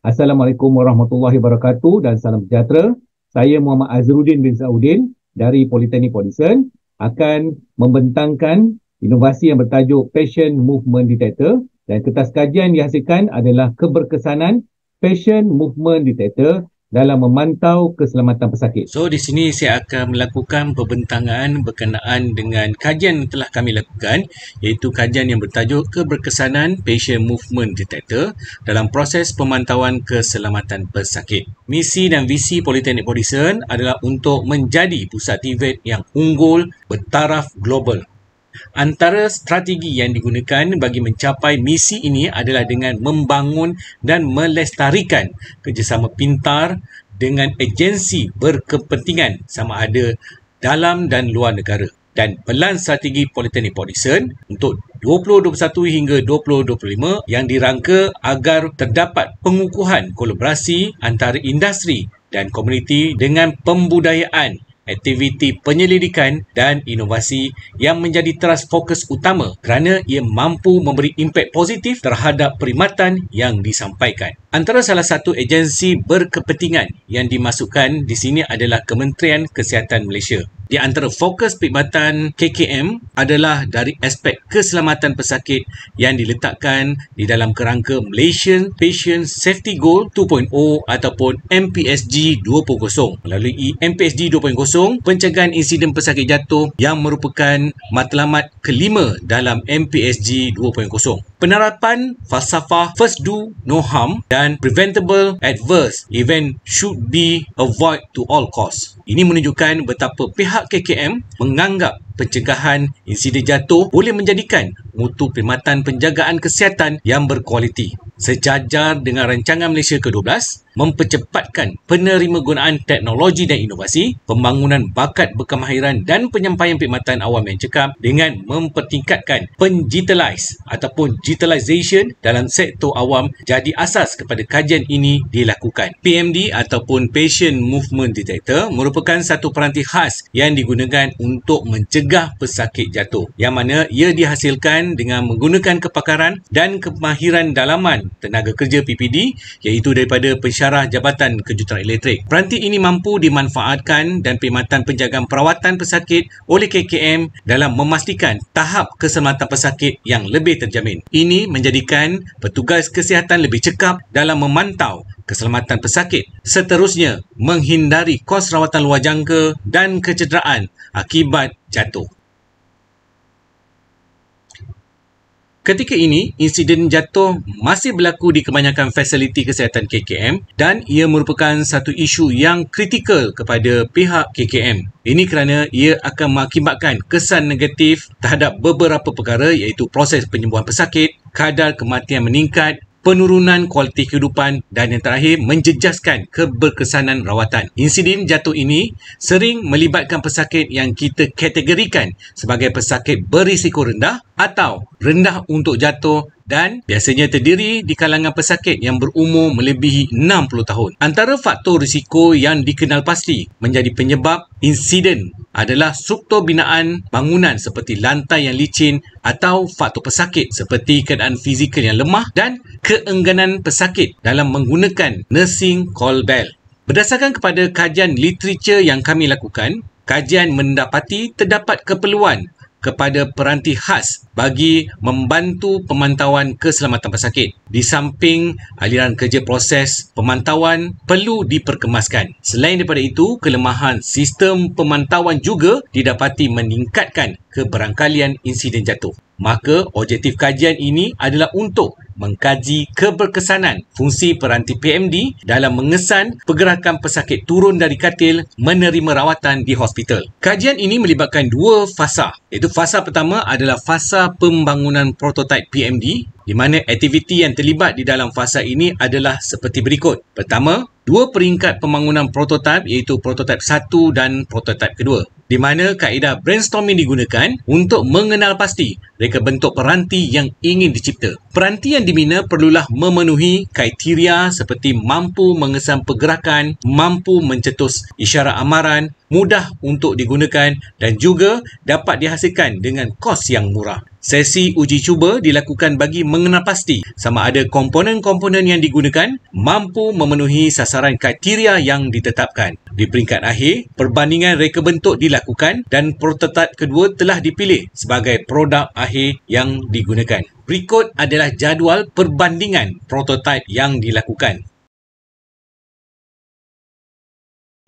Assalamualaikum warahmatullahi wabarakatuh dan salam sejahtera. Saya Muhammad Azruddin bin Saudin dari Politeknik Port Dickson akan membentangkan inovasi yang bertajuk Passion Movement Detector, dan kertas kajian yang dihasilkan adalah keberkesanan Passion Movement Detector dalam memantau keselamatan pesakit. So, di sini saya akan melakukan pembentangan berkenaan dengan kajian yang telah kami lakukan, iaitu kajian yang bertajuk keberkesanan Patient Movement Detector dalam proses pemantauan keselamatan pesakit. Misi dan visi Politeknik Port Dickson adalah untuk menjadi pusat TVET yang unggul bertaraf global. Antara strategi yang digunakan bagi mencapai misi ini adalah dengan membangun dan melestarikan kerjasama pintar dengan agensi berkepentingan sama ada dalam dan luar negara. Dan pelan strategi Politeknik Port Dickson untuk 2021 hingga 2025 yang dirangka agar terdapat pengukuhan kolaborasi antara industri dan komuniti dengan pembudayaan aktiviti penyelidikan dan inovasi yang menjadi teras fokus utama kerana ia mampu memberi impak positif terhadap perkhidmatan yang disampaikan. Antara salah satu agensi berkepentingan yang dimasukkan di sini adalah Kementerian Kesihatan Malaysia. Di antara fokus perkhidmatan KKM adalah dari aspek keselamatan pesakit yang diletakkan di dalam kerangka Malaysian Patient Safety Goal 2.0 ataupun MPSG 2.0. Melalui MPSG 2.0, pencegahan insiden pesakit jatuh yang merupakan matlamat kelima dalam MPSG 2.0. Penerapan falsafah First Do No Harm dan Preventable Adverse Event should be avoid to all costs. Ini menunjukkan betapa pihak KKM menganggap pencegahan insiden jatuh boleh menjadikan mutu perkhidmatan penjagaan kesihatan yang berkualiti. Sejajar dengan rancangan Malaysia ke-12, mempercepatkan penerima gunaan teknologi dan inovasi, pembangunan bakat berkemahiran dan penyampaian perkhidmatan awam yang cekap dengan mempertingkatkan digitalize ataupun digitalization dalam sektor awam jadi asas kepada kajian ini dilakukan. PMD ataupun Patient Movement Detector merupakan satu peranti khas yang digunakan untuk mencegah pesakit jatuh, yang mana ia dihasilkan dengan menggunakan kepakaran dan kemahiran dalaman tenaga kerja PPD, iaitu daripada pensyarah Jabatan Kejuruteraan Elektrik. Peranti ini mampu dimanfaatkan dan perkhidmatan penjagaan perawatan pesakit oleh KKM dalam memastikan tahap keselamatan pesakit yang lebih terjamin. Ini menjadikan petugas kesihatan lebih cekap dalam memantau keselamatan pesakit. Seterusnya, menghindari kos rawatan luar jangka dan kecederaan akibat jatuh. Ketika ini, insiden jatuh masih berlaku di kebanyakan fasiliti kesihatan KKM dan ia merupakan satu isu yang kritikal kepada pihak KKM. Ini kerana ia akan mengakibatkan kesan negatif terhadap beberapa perkara, iaitu proses penyembuhan pesakit, kadar kematian meningkat, penurunan kualiti kehidupan dan yang terakhir menjejaskan keberkesanan rawatan. Insiden jatuh ini sering melibatkan pesakit yang kita kategorikan sebagai pesakit berisiko rendah atau rendah untuk jatuh dan biasanya terdiri di kalangan pesakit yang berumur melebihi 60 tahun. Antara faktor risiko yang dikenal pasti menjadi penyebab insiden adalah struktur binaan bangunan seperti lantai yang licin atau faktor pesakit seperti keadaan fizikal yang lemah dan keengganan pesakit dalam menggunakan nursing call bell. Berdasarkan kepada kajian literatur yang kami lakukan, kajian mendapati terdapat keperluan kepada peranti khas bagi membantu pemantauan keselamatan pesakit. Di samping aliran kerja proses pemantauan perlu diperkemaskan. Selain daripada itu, kelemahan sistem pemantauan juga didapati meningkatkan keberangkalian insiden jatuh. Maka objektif kajian ini adalah untuk mengkaji keberkesanan fungsi peranti PMD dalam mengesan pergerakan pesakit turun dari katil menerima rawatan di hospital. Kajian ini melibatkan dua fasa, iaitu fasa pertama adalah fasa pembangunan prototipe PMD, di mana aktiviti yang terlibat di dalam fasa ini adalah seperti berikut. Pertama, dua peringkat pembangunan prototipe, iaitu prototipe 1 dan prototipe kedua, di mana kaedah brainstorming digunakan untuk mengenal pasti reka bentuk peranti yang ingin dicipta. Peranti yang dibina perlulah memenuhi kriteria seperti mampu mengesan pergerakan, mampu mencetus isyarat amaran, mudah untuk digunakan dan juga dapat dihasilkan dengan kos yang murah. Sesi uji cuba dilakukan bagi mengenal pasti sama ada komponen-komponen yang digunakan mampu memenuhi sasaran kriteria yang ditetapkan. Di peringkat akhir, perbandingan reka bentuk dilakukan dan prototipe kedua telah dipilih sebagai produk akhir yang digunakan. Berikut adalah jadual perbandingan prototipe yang dilakukan.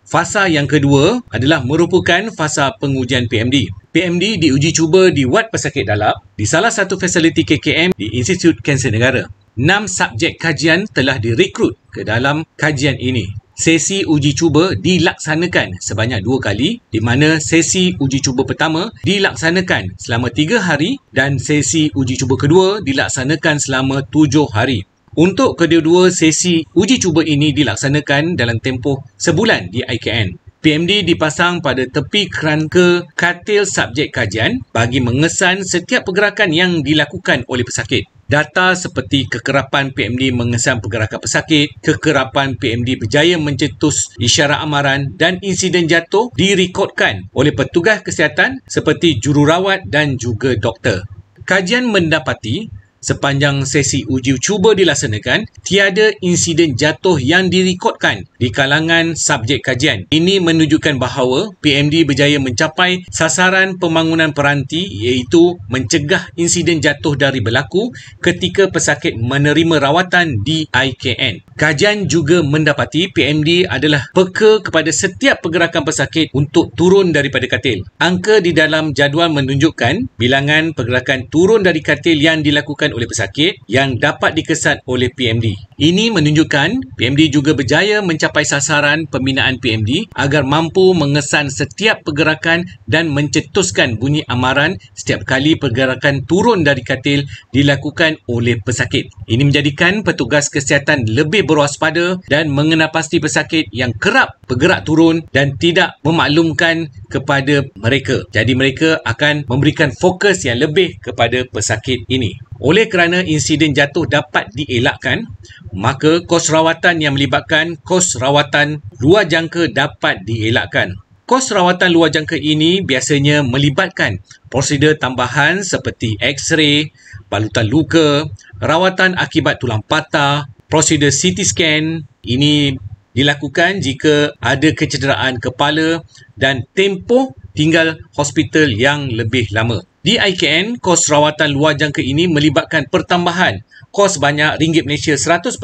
Fasa yang kedua adalah merupakan fasa pengujian PMD. PMD diuji cuba di Wad Pesakit Dalap di salah satu fasiliti KKM di Institut Kanser Negara. 6 subjek kajian telah direkrut ke dalam kajian ini. Sesi uji cuba dilaksanakan sebanyak 2 kali di mana sesi uji cuba pertama dilaksanakan selama 3 hari dan sesi uji cuba kedua dilaksanakan selama 7 hari. Untuk kedua-dua sesi uji cuba ini dilaksanakan dalam tempoh sebulan di IKN. PMD dipasang pada tepi kerangka katil subjek kajian bagi mengesan setiap pergerakan yang dilakukan oleh pesakit. Data seperti kekerapan PMD mengesan pergerakan pesakit, kekerapan PMD berjaya mencetus isyarat amaran dan insiden jatuh direkodkan oleh petugas kesihatan seperti jururawat dan juga doktor. Kajian mendapati sepanjang sesi uji cuba dilaksanakan, tiada insiden jatuh yang direkodkan di kalangan subjek kajian. Ini menunjukkan bahawa PMD berjaya mencapai sasaran pembangunan peranti iaitu mencegah insiden jatuh dari berlaku ketika pesakit menerima rawatan di IKN. Kajian juga mendapati PMD adalah peka kepada setiap pergerakan pesakit untuk turun daripada katil. Angka di dalam jadual menunjukkan bilangan pergerakan turun dari katil yang dilakukan oleh pesakit yang dapat dikesan oleh PMD. Ini menunjukkan PMD juga berjaya mencapai sasaran pembinaan PMD agar mampu mengesan setiap pergerakan dan mencetuskan bunyi amaran setiap kali pergerakan turun dari katil dilakukan oleh pesakit. Ini menjadikan petugas kesihatan lebih berwaspada dan mengenal pasti pesakit yang kerap bergerak turun dan tidak memaklumkan kepada mereka. Jadi mereka akan memberikan fokus yang lebih kepada pesakit ini. Oleh kerana insiden jatuh dapat dielakkan, maka kos rawatan yang melibatkan kos rawatan luar jangka dapat dielakkan. Kos rawatan luar jangka ini biasanya melibatkan prosedur tambahan seperti X-ray, balutan luka, rawatan akibat tulang patah, prosedur CT scan. Ini dilakukan jika ada kecederaan kepala dan tempoh tinggal hospital yang lebih lama. Di IKN, kos rawatan luar jangka ini melibatkan pertambahan kos banyak ringgit Malaysia 140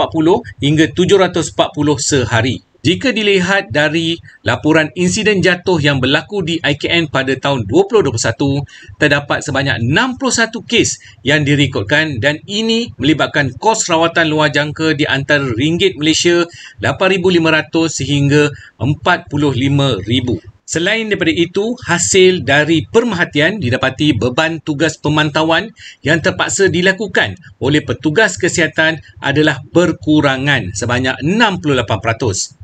hingga 740 sehari. Jika dilihat dari laporan insiden jatuh yang berlaku di IKN pada tahun 2021, terdapat sebanyak 61 kes yang direkodkan dan ini melibatkan kos rawatan luar jangka di antara ringgit Malaysia 8,500 sehingga 45,000. Selain daripada itu, hasil dari pemerhatian didapati beban tugas pemantauan yang terpaksa dilakukan oleh petugas kesihatan adalah berkurangan sebanyak 68%.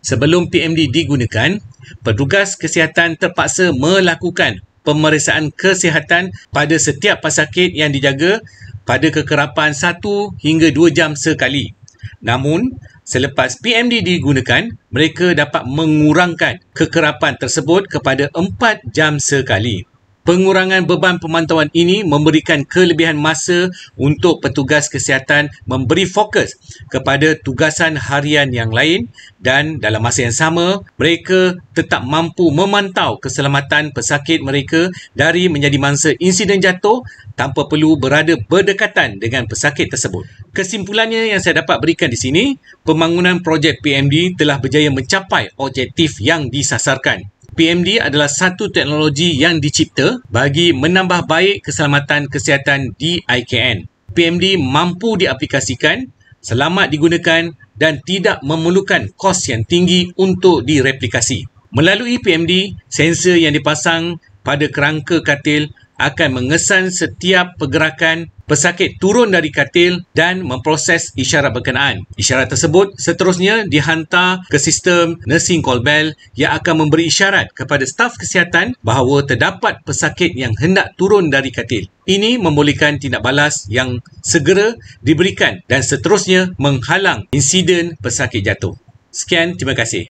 Sebelum PMD digunakan, petugas kesihatan terpaksa melakukan pemeriksaan kesihatan pada setiap pesakit yang dijaga pada kekerapan 1 hingga 2 jam sekali. Namun, selepas PMD digunakan, mereka dapat mengurangkan kekerapan tersebut kepada 4 jam sekali. Pengurangan beban pemantauan ini memberikan kelebihan masa untuk petugas kesihatan memberi fokus kepada tugasan harian yang lain dan dalam masa yang sama, mereka tetap mampu memantau keselamatan pesakit mereka dari menjadi mangsa insiden jatuh tanpa perlu berada berdekatan dengan pesakit tersebut. Kesimpulannya yang saya dapat berikan di sini, pembangunan projek PMD telah berjaya mencapai objektif yang disasarkan. PMD adalah satu teknologi yang dicipta bagi menambah baik keselamatan kesihatan di IKN. PMD mampu diaplikasikan, selamat digunakan dan tidak memerlukan kos yang tinggi untuk direplikasi. Melalui PMD, sensor yang dipasang pada kerangka katil akan mengesan setiap pergerakan pesakit turun dari katil dan memproses isyarat berkenaan. Isyarat tersebut seterusnya dihantar ke sistem nursing call bell yang akan memberi isyarat kepada staf kesihatan bahawa terdapat pesakit yang hendak turun dari katil. Ini membolehkan tindak balas yang segera diberikan dan seterusnya menghalang insiden pesakit jatuh. Sekian, terima kasih.